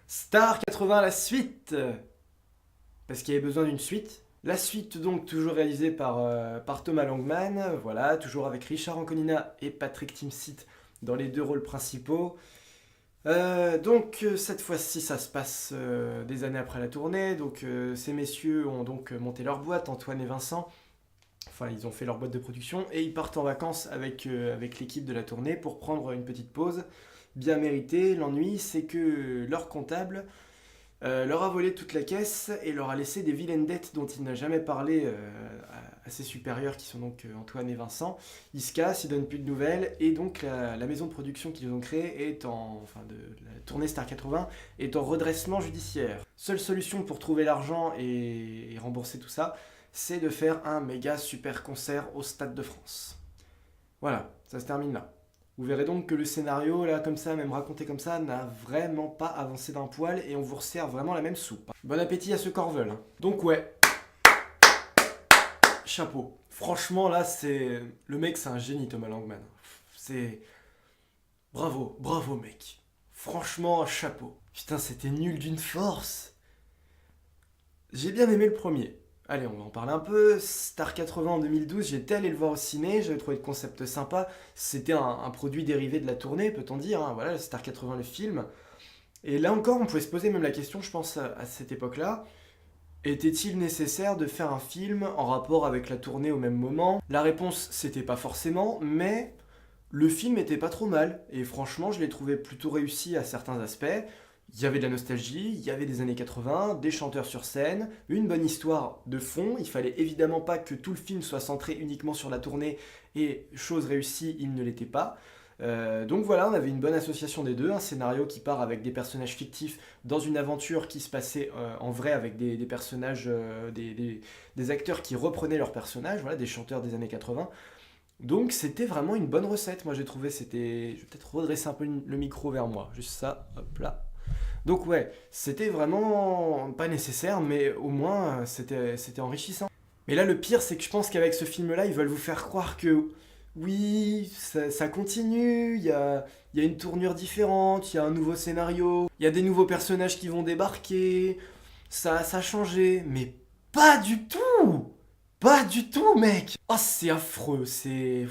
Star 80, la suite. Parce qu'il y avait besoin d'une suite. La suite, donc, toujours réalisée par Thomas Langman. Voilà, toujours avec Richard Anconina et Patrick Timsit dans les deux rôles principaux. Cette fois-ci, ça se passe des années après la tournée. Ces messieurs ont donc monté leur boîte, Antoine et Vincent. Enfin, ils ont fait leur boîte de production et ils partent en vacances avec l'équipe de la tournée pour prendre une petite pause bien méritée. L'ennui, c'est que leur comptable leur a volé toute la caisse et leur a laissé des vilaines dettes dont il n'a jamais parlé à ses supérieurs qui sont donc Antoine et Vincent. Ils se cassent, ils donnent plus de nouvelles et donc la maison de production qu'ils ont créée de la tournée Star 80 est en redressement judiciaire. Seule solution pour trouver l'argent et rembourser tout ça, c'est de faire un méga super concert au Stade de France. Voilà, ça se termine là. Vous verrez donc que le scénario, là, comme ça, même raconté comme ça, n'a vraiment pas avancé d'un poil et on vous resserre vraiment la même soupe. Bon appétit à ceux qui en veulent. Donc ouais, chapeau. Franchement, là, c'est... Le mec, c'est un génie, Thomas Langman. C'est... Bravo, bravo, mec. Franchement, chapeau. Putain, c'était nul d'une force. J'ai bien aimé le premier. Allez, on va en parler un peu. Star 80 en 2012, j'étais allé le voir au ciné, j'avais trouvé le concept sympa. C'était un produit dérivé de la tournée, peut-on dire, hein. Voilà, Star 80, le film. Et là encore, on pouvait se poser même la question, je pense, à cette époque-là. Était-il nécessaire de faire un film en rapport avec la tournée au même moment? La réponse, c'était pas forcément, mais le film était pas trop mal. Et franchement, je l'ai trouvé plutôt réussi à certains aspects. Il y avait de la nostalgie, il y avait des années 80, des chanteurs sur scène, une bonne histoire de fond. Il fallait évidemment pas que tout le film soit centré uniquement sur la tournée et chose réussie, il ne l'était pas. Donc voilà, on avait une bonne association des deux, un scénario qui part avec des personnages fictifs dans une aventure qui se passait en vrai avec des personnages, des acteurs qui reprenaient leurs personnages, voilà, des chanteurs des années 80. Donc c'était vraiment une bonne recette, moi j'ai trouvé, c'était... Je vais peut-être redresser un peu le micro vers moi, juste ça, hop là. Donc ouais, c'était vraiment pas nécessaire, mais au moins c'était enrichissant. Mais là, le pire, c'est que je pense qu'avec ce film-là, ils veulent vous faire croire que oui, ça continue, il y a une tournure différente, il y a un nouveau scénario, il y a des nouveaux personnages qui vont débarquer, ça a changé, mais pas du tout! Pas du tout, mec! Oh, c'est affreux, c'est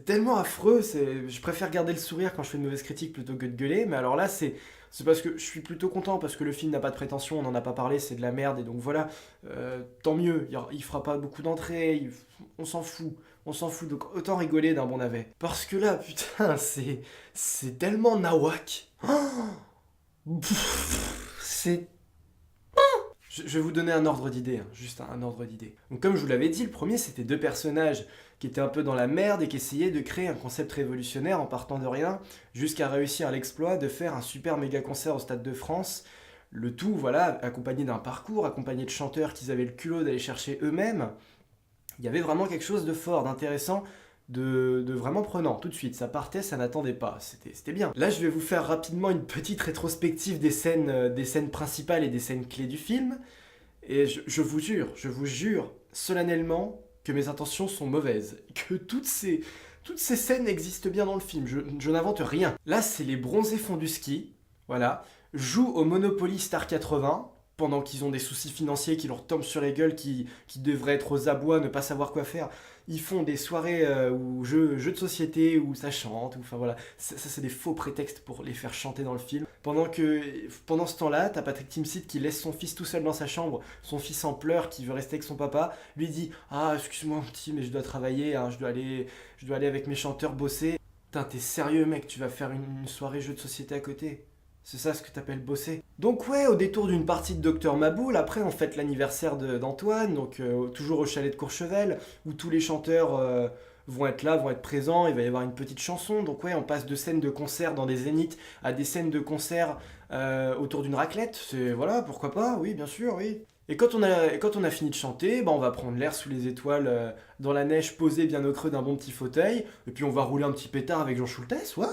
tellement affreux, je préfère garder le sourire quand je fais de mauvaises critiques plutôt que de gueuler, mais alors là, c'est parce que je suis plutôt content, parce que le film n'a pas de prétention, on n'en a pas parlé, c'est de la merde, et donc voilà, tant mieux, il fera pas beaucoup d'entrées, on s'en fout, donc autant rigoler d'un bon navet. Parce que là, putain, c'est tellement nawak. C'est je vais vous donner un ordre d'idée, hein, juste un ordre d'idée. Donc comme je vous l'avais dit, le premier c'était deux personnages qui étaient un peu dans la merde et qui essayaient de créer un concept révolutionnaire en partant de rien, jusqu'à réussir l'exploit de faire un super méga concert au Stade de France. Le tout, voilà, accompagné d'un parcours, accompagné de chanteurs qu'ils avaient le culot d'aller chercher eux-mêmes. Il y avait vraiment quelque chose de fort, d'intéressant, de vraiment prenant, tout de suite. Ça partait, ça n'attendait pas, c'était bien. Là, je vais vous faire rapidement une petite rétrospective des scènes principales et des scènes clés du film. Et je vous jure solennellement que mes intentions sont mauvaises. Que toutes ces scènes existent bien dans le film. Je n'invente rien. Là, c'est les bronzés font du ski. Voilà. Jouent au Monopoly Star 80 pendant qu'ils ont des soucis financiers qui leur tombent sur les gueules, qui devraient être aux abois, ne pas savoir quoi faire. Ils font des soirées ou jeux de société où ça chante. Enfin voilà, ça c'est des faux prétextes pour les faire chanter dans le film. Pendant ce temps-là, t'as Patrick Timsit qui laisse son fils tout seul dans sa chambre, son fils en pleurs qui veut rester avec son papa, lui dit ah excuse-moi petit mais je dois travailler, hein, je dois aller avec mes chanteurs bosser. Putain t'es sérieux mec, tu vas faire une soirée jeu de société à côté? C'est ça ce que t'appelles bosser. Donc ouais, au détour d'une partie de Docteur Maboul, après on fête l'anniversaire d'Antoine, toujours au chalet de Courchevel, où tous les chanteurs vont être là, vont être présents, il va y avoir une petite chanson. Donc ouais, on passe de scènes de concert dans des zéniths à des scènes de concert autour d'une raclette. C'est voilà, pourquoi pas, oui, bien sûr, oui. Et quand on a fini de chanter, bah on va prendre l'air sous les étoiles, dans la neige, posé bien au creux d'un bon petit fauteuil, et puis on va rouler un petit pétard avec Jean Schultes, ouais.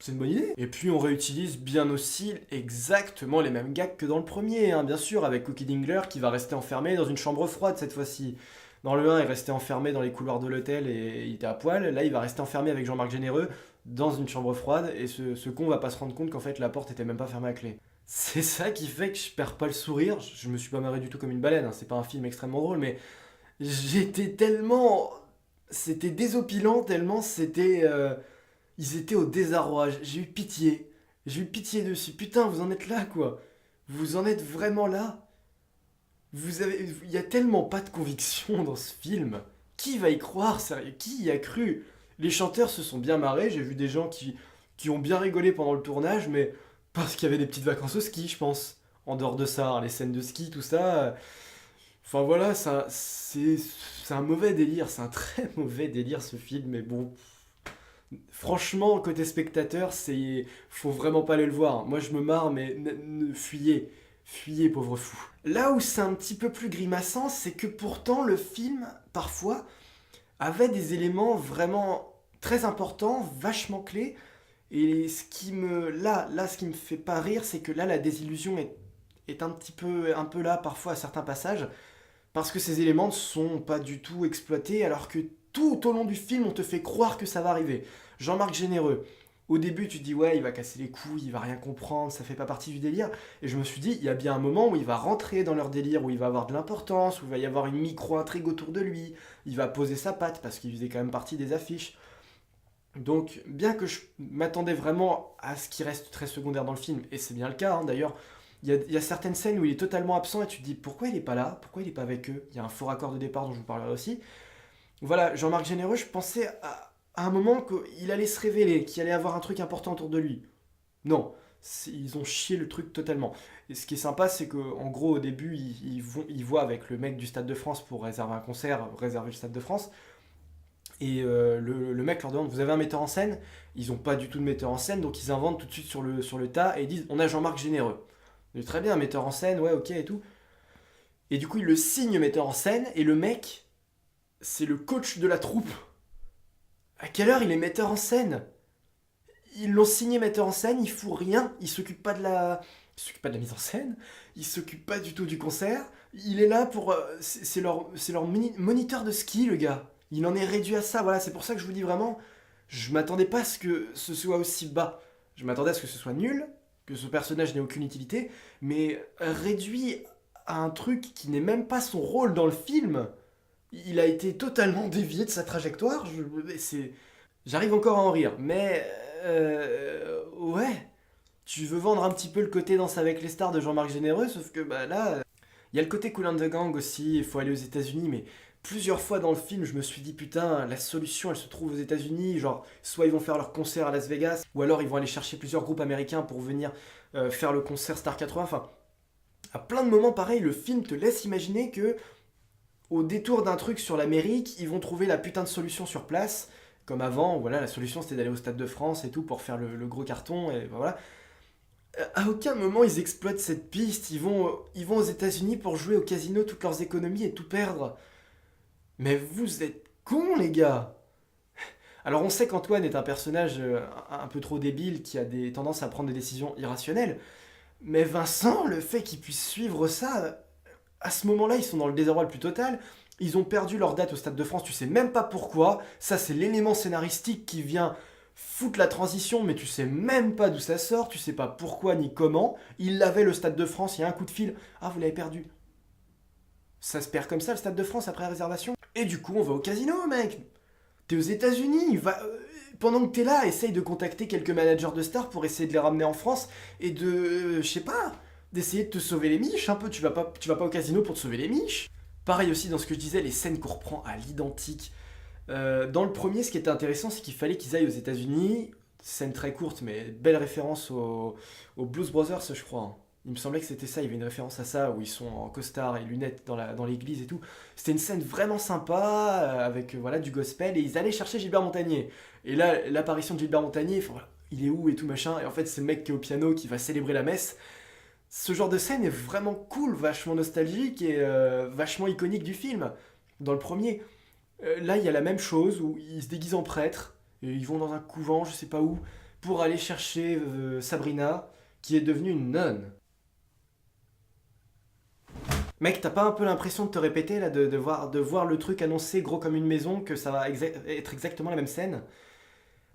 C'est une bonne idée. Et puis on réutilise bien aussi exactement les mêmes gags que dans le premier, hein, bien sûr, avec Cookie Dingler qui va rester enfermé dans une chambre froide cette fois-ci. Dans le 1, il restait enfermé dans les couloirs de l'hôtel et il était à poil. Là, il va rester enfermé avec Jean-Marc Généreux dans une chambre froide et ce con va pas se rendre compte qu'en fait la porte était même pas fermée à clé. C'est ça qui fait que je perds pas le sourire. Je me suis pas marré du tout comme une baleine, hein. C'est pas un film extrêmement drôle, mais j'étais tellement. C'était désopilant, tellement c'était. Ils étaient au désarroi. J'ai eu pitié. J'ai eu pitié dessus. Putain, vous en êtes là, quoi. Vous en êtes vraiment là. Il y a tellement pas de conviction dans ce film. Qui va y croire, sérieux? Qui y a cru? Les chanteurs se sont bien marrés. J'ai vu des gens qui ont bien rigolé pendant le tournage, mais parce qu'il y avait des petites vacances au ski, je pense. En dehors de ça, hein, les scènes de ski, tout ça. Enfin voilà, c'est un mauvais délire. C'est un très mauvais délire ce film, mais bon. Franchement, côté spectateur, faut vraiment pas aller le voir. Moi, je me marre, mais fuyez. Fuyez, pauvre fou. Là où c'est un petit peu plus grimaçant, c'est que pourtant, le film, parfois, avait des éléments vraiment très importants, vachement clés. Et ce qui me fait pas rire, c'est que là, la désillusion est un peu là, parfois, à certains passages. Parce que ces éléments ne sont pas du tout exploités, alors que tout au long du film, on te fait croire que ça va arriver. Jean-Marc Généreux, au début, tu te dis, ouais, il va casser les couilles, il va rien comprendre, ça fait pas partie du délire. Et je me suis dit, il y a bien un moment où il va rentrer dans leur délire, où il va avoir de l'importance, où il va y avoir une micro-intrigue autour de lui, il va poser sa patte, parce qu'il faisait quand même partie des affiches. Donc, bien que je m'attendais vraiment à ce qui reste très secondaire dans le film, et c'est bien le cas, hein, d'ailleurs, il y a certaines scènes où il est totalement absent et tu te dis pourquoi il est pas là, pourquoi il est pas avec eux. Il y a un faux raccord de départ dont je vous parlerai aussi. Voilà, Jean-Marc Généreux, je pensais à un moment qu'il allait se révéler, qu'il allait avoir un truc important autour de lui. Non, ils ont chié le truc totalement. Et ce qui est sympa, c'est qu'en gros, au début, ils voient avec le mec du Stade de France pour réserver un concert, réserver le Stade de France. Et le mec leur demande, vous avez un metteur en scène? Ils n'ont pas du tout de metteur en scène, donc ils inventent tout de suite sur le tas et ils disent, on a Jean-Marc Généreux. Il dit, très bien, metteur en scène, ouais, ok et tout. Et du coup, il le signe metteur en scène et le mec, c'est le coach de la troupe. À quelle heure il est metteur en scène? Ils l'ont signé metteur en scène, il fout rien, il s'occupe pas de la... Il s'occupe pas de la mise en scène, il s'occupe pas du tout du concert, il est là pour... c'est leur moniteur de ski, le gars. Il en est réduit à ça, voilà, c'est pour ça que je vous dis vraiment, je m'attendais pas à ce que ce soit aussi bas. Je m'attendais à ce que ce soit nul, que ce personnage n'ait aucune utilité, mais réduit à un truc qui n'est même pas son rôle dans le film. Il a été totalement dévié de sa trajectoire, j'arrive encore à en rire, mais ouais, tu veux vendre un petit peu le côté Danse avec les stars de Jean-Marc Généreux, sauf que bah là, il y a le côté Kool and the Gang aussi, il faut aller aux États-Unis, mais plusieurs fois dans le film, je me suis dit putain, la solution elle se trouve aux États-Unis, genre soit ils vont faire leur concert à Las Vegas, ou alors ils vont aller chercher plusieurs groupes américains pour venir faire le concert Star 80, enfin, à plein de moments pareil, le film te laisse imaginer que au détour d'un truc sur l'Amérique, ils vont trouver la putain de solution sur place. Comme avant, voilà, la solution c'était d'aller au Stade de France et tout pour faire le gros carton, et voilà. À aucun moment ils exploitent cette piste, ils vont aux États-Unis pour jouer au casino toutes leurs économies et tout perdre. Mais vous êtes cons les gars. Alors on sait qu'Antoine est un personnage un peu trop débile qui a des tendances à prendre des décisions irrationnelles, mais Vincent, le fait qu'il puisse suivre ça, à ce moment-là, ils sont dans le désarroi le plus total. Ils ont perdu leur date au Stade de France, tu sais même pas pourquoi. Ça, c'est l'élément scénaristique qui vient foutre la transition, mais tu sais même pas d'où ça sort, tu sais pas pourquoi ni comment. Ils l'avaient le Stade de France, il y a un coup de fil. Ah, vous l'avez perdu. Ça se perd comme ça, le Stade de France, après réservation. Et du coup, on va au casino, mec. T'es aux États-Unis, pendant que t'es là, essaye de contacter quelques managers de stars pour essayer de les ramener en France et je sais pas, d'essayer de te sauver les miches un peu. Tu vas pas au casino pour te sauver les miches. Pareil aussi dans ce que je disais, les scènes qu'on reprend à l'identique. Dans le premier, ce qui était intéressant, c'est qu'il fallait qu'ils aillent aux États-Unis. Scène très courte, mais belle référence aux Blues Brothers, je crois, hein. Il me semblait que c'était ça, il y avait une référence à ça, où ils sont en costard et lunettes dans l'église et tout. C'était une scène vraiment sympa, avec voilà, du gospel, et ils allaient chercher Gilbert Montagnier. Et là, l'apparition de Gilbert Montagnier, enfin, voilà, il est où et tout machin, et en fait c'est le mec qui est au piano, qui va célébrer la messe. Ce genre de scène est vraiment cool, vachement nostalgique et vachement iconique du film. Dans le premier, là il y a la même chose, où ils se déguisent en prêtres, et ils vont dans un couvent, je sais pas où, pour aller chercher Sabrina, qui est devenue une nonne. Mec, t'as pas un peu l'impression de te répéter là, de voir le truc annoncé gros comme une maison, que ça va être exactement la même scène?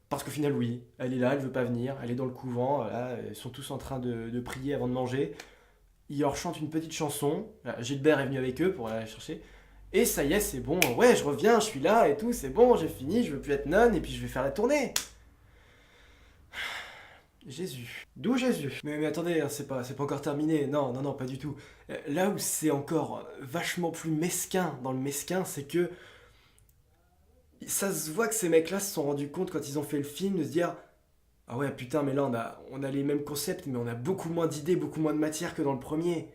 Parce qu'au final, oui, elle est là, elle veut pas venir, elle est dans le couvent, voilà, ils sont tous en train de prier avant de manger. Ils leur chantent une petite chanson, voilà, Gilbert est venu avec eux pour aller la chercher. Et ça y est, c'est bon, ouais, je reviens, je suis là et tout, c'est bon, j'ai fini, je veux plus être nonne et puis je vais faire la tournée. Jésus. D'où Jésus? Mais attendez, hein, c'est pas encore terminé. Non, non, non, pas du tout. Là où c'est encore vachement plus mesquin dans le mesquin, c'est que ça se voit que ces mecs-là se sont rendus compte quand ils ont fait le film de se dire ah ouais, putain, mais là on a les mêmes concepts, mais on a beaucoup moins d'idées, beaucoup moins de matière que dans le premier.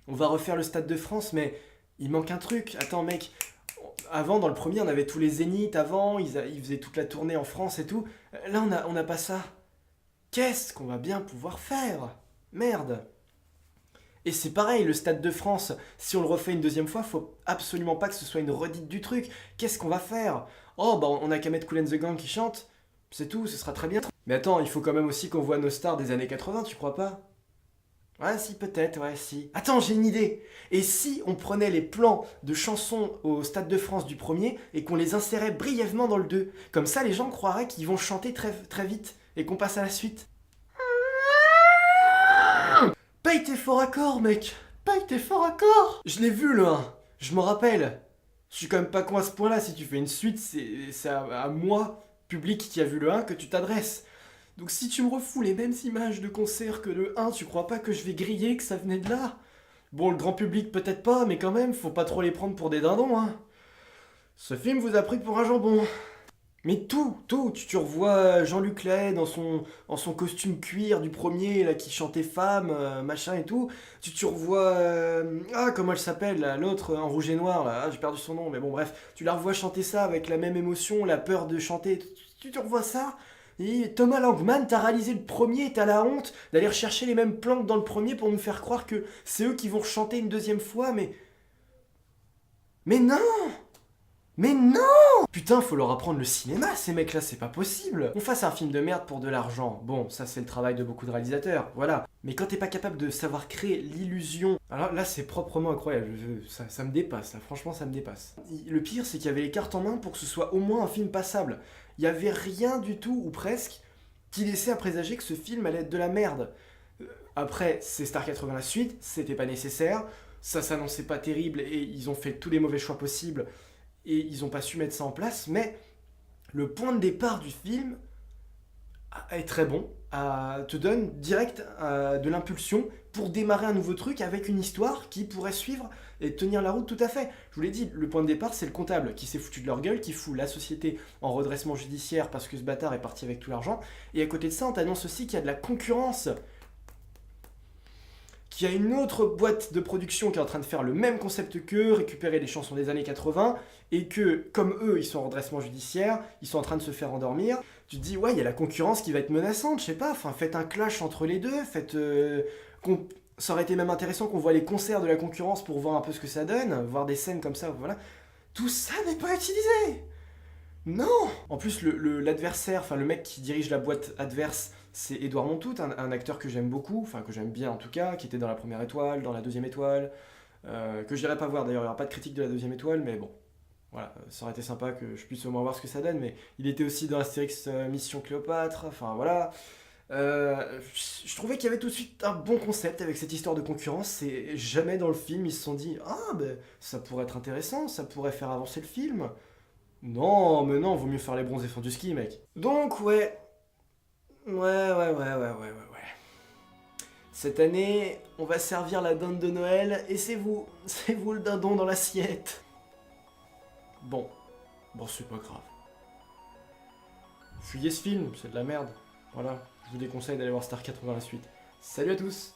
On va refaire le Stade de France, mais il manque un truc. Attends, mec, avant, dans le premier, on avait tous les zéniths avant, ils faisaient toute la tournée en France et tout. Là, on n'a pas ça. Qu'est-ce qu'on va bien pouvoir faire? Merde. Et c'est pareil, le Stade de France, si on le refait une deuxième fois, faut absolument pas que ce soit une redite du truc. Qu'est-ce qu'on va faire? Oh, bah on a qu'à mettre Kool and the Gang qui chante, c'est tout, ce sera très bien. Mais attends, il faut quand même aussi qu'on voit nos stars des années 80, tu crois pas? Ouais, si, peut-être, ouais, si. Attends, j'ai une idée. Et si on prenait les plans de chansons au Stade de France du premier et qu'on les insérait brièvement dans le 2? Comme ça, les gens croiraient qu'ils vont chanter très, très vite et qu'on passe à la suite. Paye tes forts accords, mec. Paye tes forts accords. Je l'ai vu, le 1. Je m'en rappelle. Je suis quand même pas con à ce point-là. Si tu fais une suite, c'est à moi, public qui a vu le 1, que tu t'adresses. Donc si tu me refous les mêmes images de concert que le 1, tu crois pas que je vais griller que ça venait de là? Bon, le grand public peut-être pas, mais quand même, faut pas trop les prendre pour des dindons, hein. Ce film vous a pris pour un jambon. Mais tout, tu revois Jean-Luc Lahaye dans son costume cuir du premier, là, qui chantait femme, machin et tout. Tu revois, comment elle s'appelle, là, l'autre, en rouge et noir, là, j'ai perdu son nom, mais bon, bref. Tu la revois chanter ça avec la même émotion, la peur de chanter, tu revois ça. Et Thomas Langman, t'as réalisé le premier et t'as la honte d'aller rechercher les mêmes plans que dans le premier pour nous faire croire que c'est eux qui vont chanter une deuxième fois, mais... Mais non! Mais non! Putain, faut leur apprendre le cinéma, ces mecs-là, c'est pas possible. On fasse un film de merde pour de l'argent. Bon, ça c'est le travail de beaucoup de réalisateurs, voilà. Mais quand t'es pas capable de savoir créer l'illusion... Alors là, c'est proprement incroyable, ça me dépasse, là, franchement, ça me dépasse. Le pire, c'est qu'il y avait les cartes en main pour que ce soit au moins un film passable. Il y avait rien du tout, ou presque, qui laissait à présager que ce film allait être de la merde. Après, c'est Star 80 la suite, c'était pas nécessaire, ça s'annonçait pas terrible, et ils ont fait tous les mauvais choix possibles, et ils ont pas su mettre ça en place, mais le point de départ du film est très bon, te donne direct de l'impulsion pour démarrer un nouveau truc avec une histoire qui pourrait suivre et tenir la route tout à fait. Je vous l'ai dit, le point de départ, c'est le comptable qui s'est foutu de leur gueule, qui fout la société en redressement judiciaire parce que ce bâtard est parti avec tout l'argent, et à côté de ça, on t'annonce aussi qu'il y a de la concurrence, qu'il y a une autre boîte de production qui est en train de faire le même concept qu'eux, récupérer les chansons des années 80, et que, comme eux, ils sont en redressement judiciaire, ils sont en train de se faire endormir, tu te dis, ouais, il y a la concurrence qui va être menaçante, je sais pas, enfin, faites un clash entre les deux, ça aurait été même intéressant qu'on voit les concerts de la concurrence pour voir un peu ce que ça donne, voir des scènes comme ça, voilà. Tout ça n'est pas utilisé! Non! En plus, l'adversaire, enfin le mec qui dirige la boîte adverse, c'est Édouard Montout, un acteur que j'aime beaucoup, enfin que j'aime bien en tout cas, qui était dans la première étoile, dans la deuxième étoile, que j'irai pas voir d'ailleurs, il n'y aura pas de critique de la deuxième étoile, mais bon, voilà, ça aurait été sympa que je puisse au moins voir ce que ça donne, mais il était aussi dans Astérix Mission Cléopâtre, enfin voilà. Je trouvais qu'il y avait tout de suite un bon concept avec cette histoire de concurrence, et jamais dans le film ils se sont dit « Ah, ben ça pourrait être intéressant, ça pourrait faire avancer le film ». Non, mais non, vaut mieux faire les bronzés font du ski, mec. Donc, ouais. Ouais. Cette année, on va servir la dinde de Noël, et c'est vous le dindon dans l'assiette. Bon, c'est pas grave. Fuyez ce film, c'est de la merde. Voilà, je vous déconseille d'aller voir Star 80 la suite. Salut à tous!